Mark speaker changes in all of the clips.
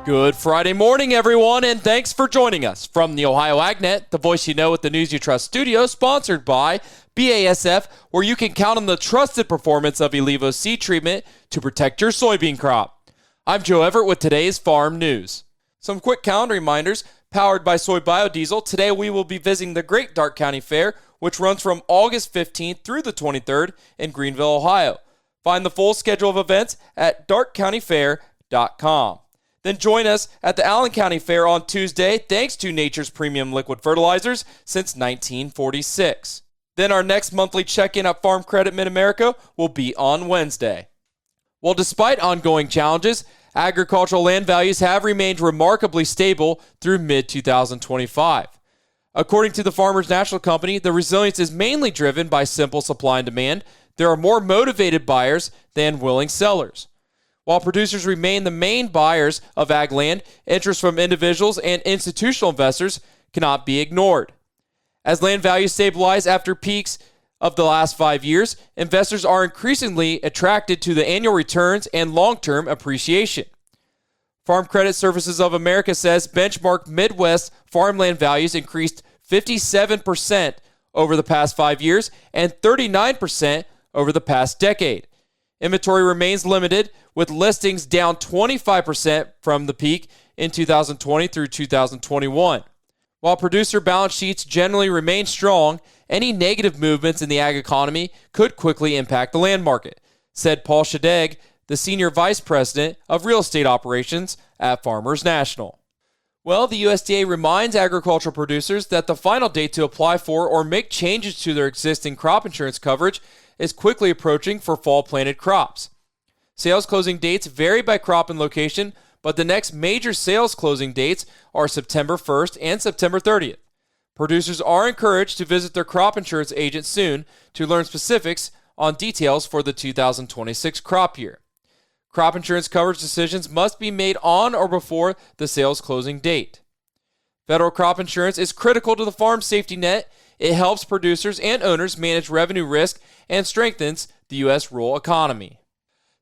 Speaker 1: Good Friday morning, everyone, and thanks for joining us from the Ohio AgNet, the voice you know with the News You Trust studio, sponsored by BASF, where you can count on the trusted performance of Elevo seed treatment to protect your soybean crop. I'm Joe Everett with today's farm news. Some quick calendar reminders. Powered by Soy Biodiesel, today we will be visiting the Great Dark County Fair, which runs from August 15th through the 23rd in Greenville, Ohio. Find the full schedule of events at darkcountyfair.com. Then join us at the Allen County Fair on Tuesday, thanks to Nature's Premium Liquid Fertilizers since 1946. Then our next monthly check-in at Farm Credit Mid-America will be on Wednesday. Well, despite ongoing challenges, agricultural land values have remained remarkably stable through mid-2025. According to the Farmers National Company, the resilience is mainly driven by simple supply and demand. There are more motivated buyers than willing sellers. While producers remain the main buyers of ag land, interest from individuals and institutional investors cannot be ignored. As land values stabilize after peaks of the last 5 years, investors are increasingly attracted to the annual returns and long-term appreciation. Farm Credit Services of America says benchmark Midwest farmland values increased 57% over the past 5 years and 39% over the past decade. Inventory remains limited, with listings down 25% from the peak in 2020 through 2021. While producer balance sheets generally remain strong, any negative movements in the ag economy could quickly impact the land market, said Paul Shadegg, the Senior Vice President of Real Estate Operations at Farmers National. Well, the USDA reminds agricultural producers that the final date to apply for or make changes to their existing crop insurance coverage is quickly approaching for fall planted crops. Sales closing dates vary by crop and location, but the next major sales closing dates are September 1st and September 30th. Producers are encouraged to visit their crop insurance agent soon to learn specifics on details for the 2026 crop year. Crop insurance coverage decisions must be made on or before the sales closing date. Federal crop insurance is critical to the farm safety net. It helps producers and owners manage revenue risk and strengthens the U.S. rural economy.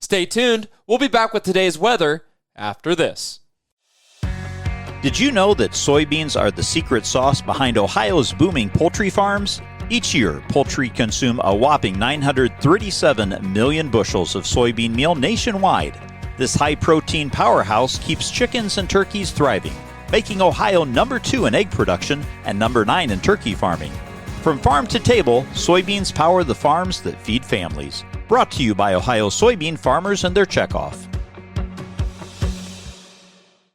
Speaker 1: Stay tuned. We'll be back with today's weather after this.
Speaker 2: Did you know that soybeans are the secret sauce behind Ohio's booming poultry farms? Each year, poultry consume a whopping 937 million bushels of soybean meal nationwide. This high-protein powerhouse keeps chickens and turkeys thriving, making Ohio number 2 in egg production and number 9 in turkey farming. From farm to table, soybeans power the farms that feed families. Brought to you by Ohio soybean farmers and their checkoff.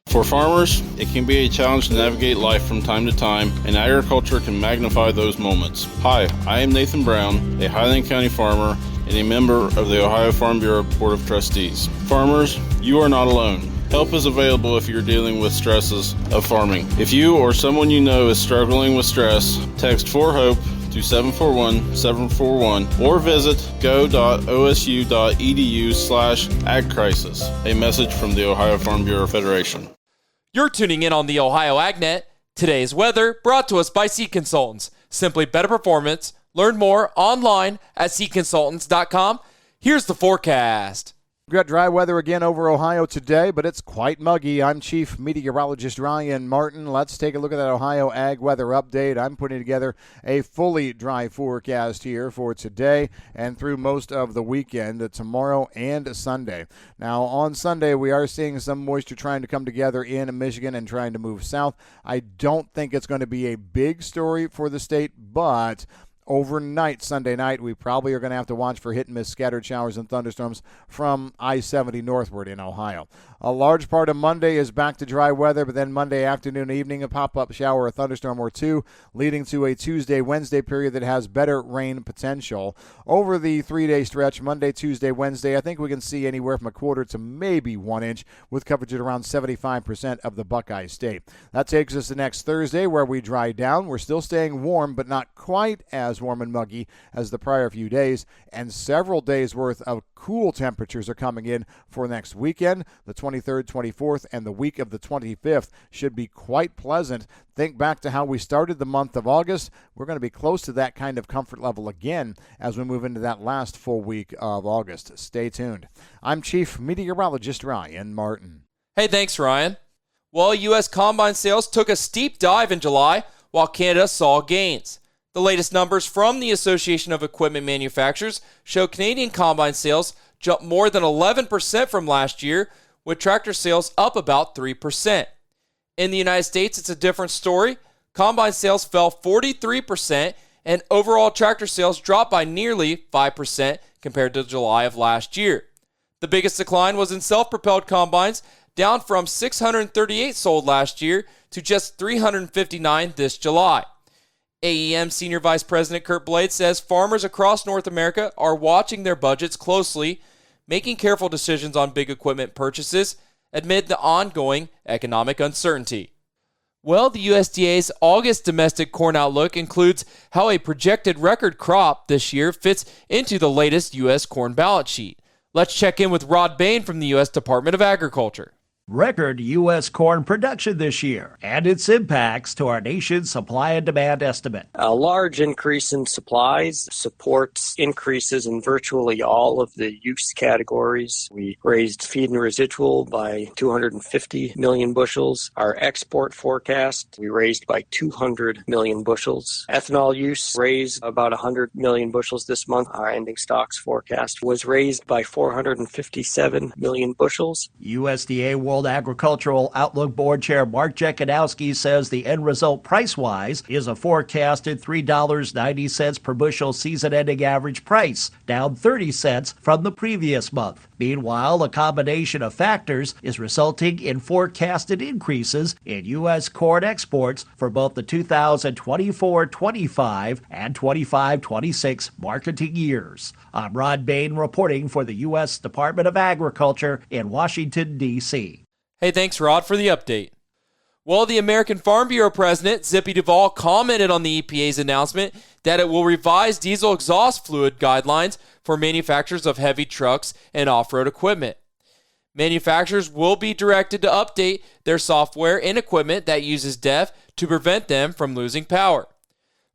Speaker 3: For farmers, it can be a challenge to navigate life from time to time, and agriculture can magnify those moments. Hi, I am Nathan Brown, a Highland County farmer and a member of the Ohio Farm Bureau Board of Trustees. Farmers, you are not alone. Help is available if you're dealing with stresses of farming. If you or someone you know is struggling with stress, text 4HOPE to 741-741 or visit go.osu.edu/agcrisis. A message from the Ohio Farm Bureau Federation.
Speaker 1: You're tuning in on the Ohio AgNet. Today's weather brought to us by Seed Consultants. Simply better performance. Learn more online at seedconsultants.com. Here's the forecast.
Speaker 4: We've got dry weather again over Ohio today, but it's quite muggy. I'm Chief Meteorologist Ryan Martin. Let's take a look at that Ohio Ag Weather Update. I'm putting together a fully dry forecast here for today and through most of the weekend, tomorrow and Sunday. Now, on Sunday, we are seeing some moisture trying to come together in Michigan and trying to move south. I don't think it's going to be a big story for the state, but overnight, Sunday night, we probably are going to have to watch for hit-and-miss scattered showers and thunderstorms from I-70 northward in Ohio. A large part of Monday is back to dry weather, but then Monday afternoon and evening, a pop-up shower or thunderstorm or two, leading to a Tuesday, Wednesday period that has better rain potential. Over the 3-day stretch, Monday, Tuesday, Wednesday, I think we can see anywhere from a quarter to maybe 1 inch, with coverage at around 75% of the Buckeye State. That takes us to next Thursday, where we dry down. We're still staying warm, but not quite as warm and muggy as the prior few days, and several days worth of cool temperatures are coming in for next weekend. The 23rd, 24th, and the week of the 25th should be quite pleasant. Think back to how we started the month of August. We're going to be close to that kind of comfort level again as we move into that last full week of August. Stay tuned. I'm Chief Meteorologist Ryan Martin.
Speaker 1: Hey, thanks, Ryan. Well, U.S. combine sales took a steep dive in July, while Canada saw gains. The latest numbers from the Association of Equipment Manufacturers show Canadian combine sales jumped more than 11% from last year, with tractor sales up about 3%. In the United States, it's a different story. Combine sales fell 43%, and overall tractor sales dropped by nearly 5% compared to July of last year. The biggest decline was in self-propelled combines, down from 638 sold last year to just 359 this July. AEM Senior Vice President Kurt Blade says farmers across North America are watching their budgets closely, making careful decisions on big equipment purchases amid the ongoing economic uncertainty. Well, the USDA's August domestic corn outlook includes how a projected record crop this year fits into the latest U.S. corn balance sheet. Let's check in with Rod Bain from the U.S. Department of Agriculture.
Speaker 5: Record U.S. corn production this year and its impacts to our nation's supply and demand estimate.
Speaker 6: A large increase in supplies supports increases in virtually all of the use categories. We raised feed and residual by 250 million bushels. Our export forecast, we raised by 200 million bushels. Ethanol use raised about 100 million bushels this month. Our ending stocks forecast was raised by 457 million bushels.
Speaker 5: USDA World Agricultural Outlook Board Chair Mark Jekanowski says the end result price-wise is a forecasted $3.90 per bushel season-ending average price, down 30 cents from the previous month. Meanwhile, a combination of factors is resulting in forecasted increases in U.S. corn exports for both the 2024-25 and 25-26 marketing years. I'm Rod Bain reporting for the U.S. Department of Agriculture in Washington, D.C.
Speaker 1: Hey, thanks, Rod, for the update. Well, the American Farm Bureau president, Zippy Duvall, commented on the EPA's announcement that it will revise diesel exhaust fluid guidelines for manufacturers of heavy trucks and off-road equipment. Manufacturers will be directed to update their software and equipment that uses DEF to prevent them from losing power.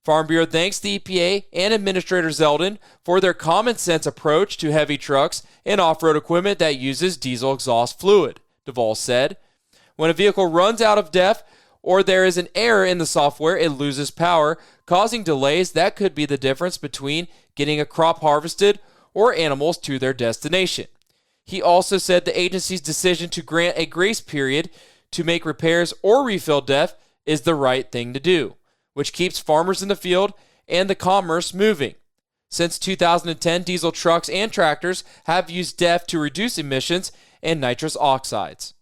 Speaker 1: Farm Bureau thanks the EPA and Administrator Zeldin for their common-sense approach to heavy trucks and off-road equipment that uses diesel exhaust fluid, Duvall said. When a vehicle runs out of DEF or there is an error in the software, it loses power, causing delays that could be the difference between getting a crop harvested or animals to their destination. He also said the agency's decision to grant a grace period to make repairs or refill DEF is the right thing to do, which keeps farmers in the field and the commerce moving. Since 2010, diesel trucks and tractors have used DEF to reduce emissions and nitrous oxides.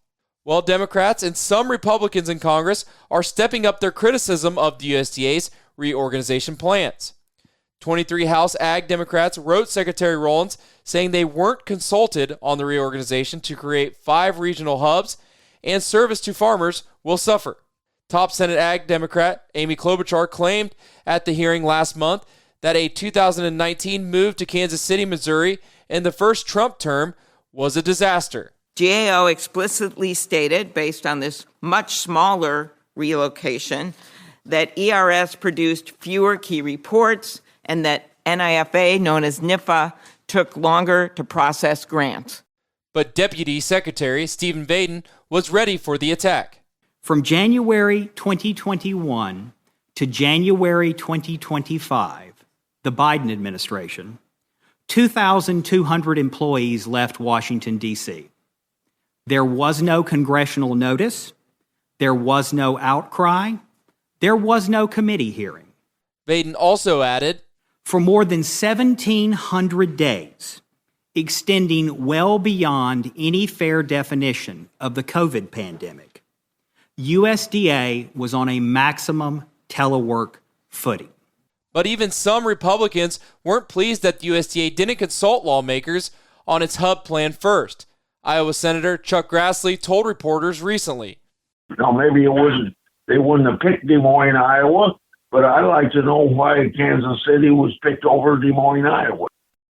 Speaker 1: Well, Democrats and some Republicans in Congress are stepping up their criticism of the USDA's reorganization plans. 23 House Ag Democrats wrote Secretary Rollins saying they weren't consulted on the reorganization to create 5 regional hubs and service to farmers will suffer. Top Senate Ag Democrat Amy Klobuchar claimed at the hearing last month that a 2019 move to Kansas City, Missouri in the first Trump term was a disaster.
Speaker 7: GAO explicitly stated, based on this much smaller relocation, that ERS produced fewer key reports and that NIFA, known as NIFA, took longer to process grants.
Speaker 1: But Deputy Secretary Stephen Vaden was ready for the attack.
Speaker 8: From January 2021 to January 2025, the Biden administration, 2,200 employees left Washington, D.C. There was no congressional notice. There was no outcry. There was no committee hearing.
Speaker 1: Vaden also added,
Speaker 8: for more than 1,700 days, extending well beyond any fair definition of the COVID pandemic, USDA was on a maximum telework footing.
Speaker 1: But even some Republicans weren't pleased that the USDA didn't consult lawmakers on its hub plan first. Iowa Senator Chuck Grassley told reporters recently.
Speaker 9: Now, maybe they wouldn't have picked Des Moines, Iowa, but I'd like to know why Kansas City was picked over Des Moines, Iowa.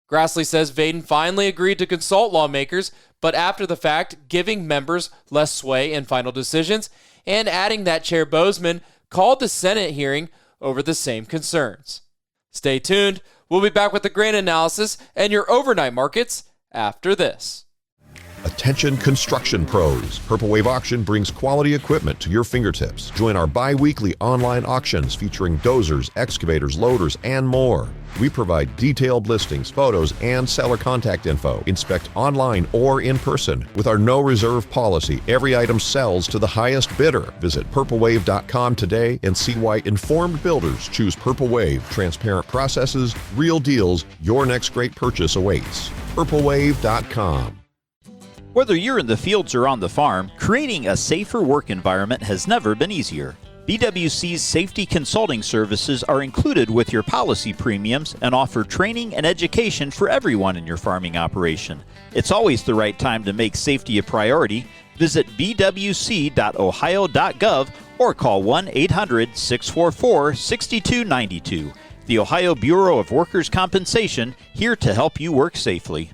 Speaker 1: Grassley says Vaden finally agreed to consult lawmakers, but after the fact, giving members less sway in final decisions, and adding that Chair Bozeman called the Senate hearing over the same concerns. Stay tuned. We'll be back with the grain analysis and your overnight markets after this.
Speaker 10: Attention construction pros. Purple Wave Auction brings quality equipment to your fingertips. Join our bi-weekly online auctions featuring dozers, excavators, loaders, and more. We provide detailed listings, photos, and seller contact info. Inspect online or in person. With our no reserve policy, every item sells to the highest bidder. Visit purplewave.com today and see why informed builders choose Purple Wave. Transparent processes, real deals, your next great purchase awaits. purplewave.com.
Speaker 2: Whether you're in the fields or on the farm, creating a safer work environment has never been easier. BWC's safety consulting services are included with your policy premiums and offer training and education for everyone in your farming operation. It's always the right time to make safety a priority. Visit bwc.ohio.gov or call 1-800-644-6292. The Ohio Bureau of Workers' Compensation, here to help you work safely.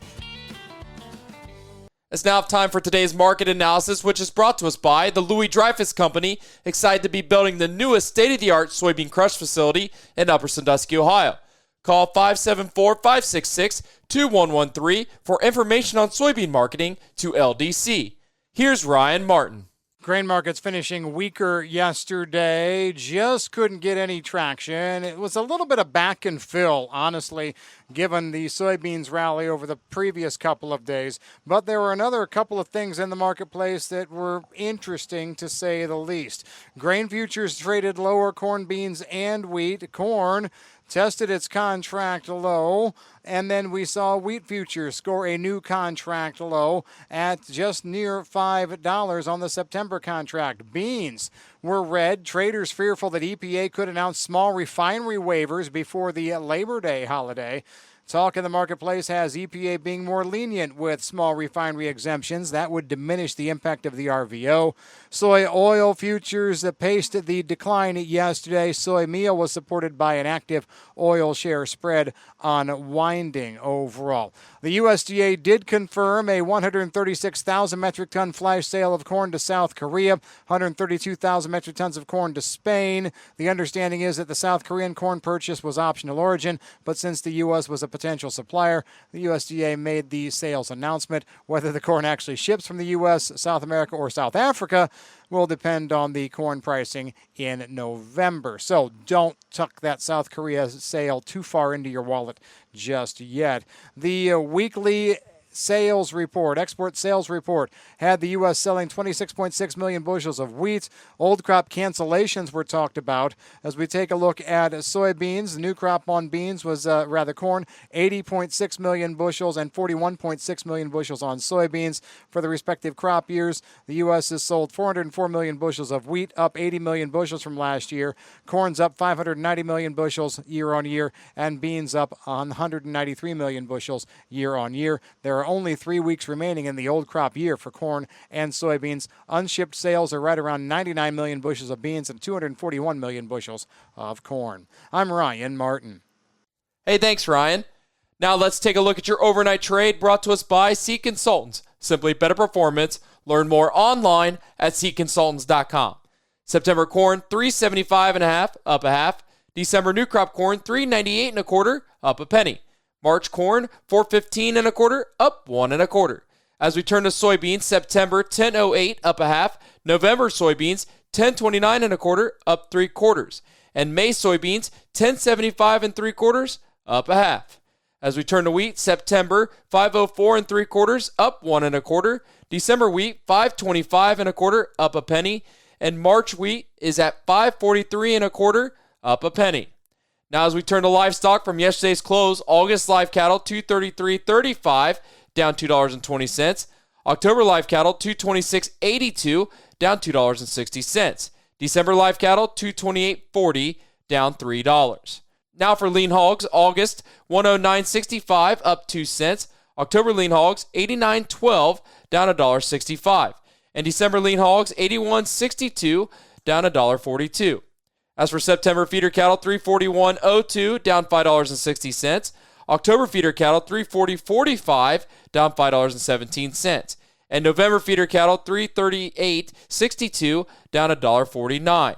Speaker 1: It's now time for today's market analysis, which is brought to us by the Louis Dreyfus Company, excited to be building the newest state-of-the-art soybean crush facility in Upper Sandusky, Ohio. Call 574-566-2113 for information on soybean marketing to LDC. Here's Ryan Martin.
Speaker 4: Grain markets finishing weaker yesterday. Just couldn't get any traction. It was a little bit of back and fill, honestly, given the soybeans rally over the previous couple of days. But there were another couple of things in the marketplace that were interesting, to say the least. Grain futures traded lower, corn, beans, and wheat. Corn tested its contract low, and then we saw wheat futures score a new contract low at just near $5 on the September contract. Beans were red. Traders fearful that EPA could announce small refinery waivers before the Labor Day holiday. Talk in the marketplace has EPA being more lenient with small refinery exemptions. That would diminish the impact of the RVO. Soy oil futures paced the decline yesterday. Soy meal was supported by an active oil share spread unwinding overall. The USDA did confirm a 136,000 metric ton flash sale of corn to South Korea, 132,000 metric tons of corn to Spain. The understanding is that the South Korean corn purchase was optional origin, but since the U.S. was a potential supplier, the USDA made the sales announcement. Whether the corn actually ships from the U.S., South America, or South Africa will depend on the corn pricing in November. So don't tuck that South Korea sale too far into your wallet just yet. The weekly sales report, export sales report, had the U.S. selling 26.6 million bushels of wheat. Old crop cancellations were talked about. As we take a look at soybeans, the new crop on beans was, corn, 80.6 million bushels and 41.6 million bushels on soybeans. For the respective crop years, the U.S. has sold 404 million bushels of wheat, up 80 million bushels from last year. Corn's up 590 million bushels year on year, and beans up 193 million bushels year on year. There are only 3 weeks remaining in the old crop year for corn and soybeans. Unshipped sales are right around 99 million bushels of beans and 241 million bushels of corn. I'm Ryan Martin.
Speaker 1: Hey, thanks, Ryan. Now let's take a look at your overnight trade brought to us by Seed Consultants. Simply better performance. Learn more online at seedconsultants.com. September corn, $3.75.5, up a half. December new crop corn, $3.98.25, up a penny. March corn, $4.15.25, up 1 1/4. As we turn to soybeans, September, $10.08, up a half. November soybeans, $10.29.25, up 3/4. And May soybeans, $10.75 3/4, up a half. As we turn to wheat, September, $5.04 3/4, up 1 1/4. December wheat, $5.25 1/4, up a penny. And March wheat is at $5.43 1/4, up a penny. Now as we turn to livestock from yesterday's close, August live cattle, $233.35, down $2.20. October live cattle, $226.82, down $2.60. December live cattle, $228.40, down $3. Now for lean hogs, August, $109.65, up 2 cents. October lean hogs, $89.12, down $1.65. And December lean hogs, $81.62, down $1.42. As for September feeder cattle, $341.02, down $5.60. October feeder cattle, $340.45, down $5.17. And November feeder cattle, $338.62, down $1.49.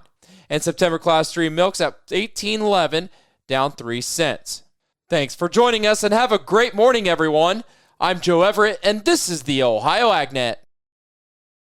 Speaker 1: And September Class 3 milks at $18.11, down 3 cents. Thanks for joining us, and have a great morning, everyone. I'm Joe Everett, and this is the Ohio AgNet.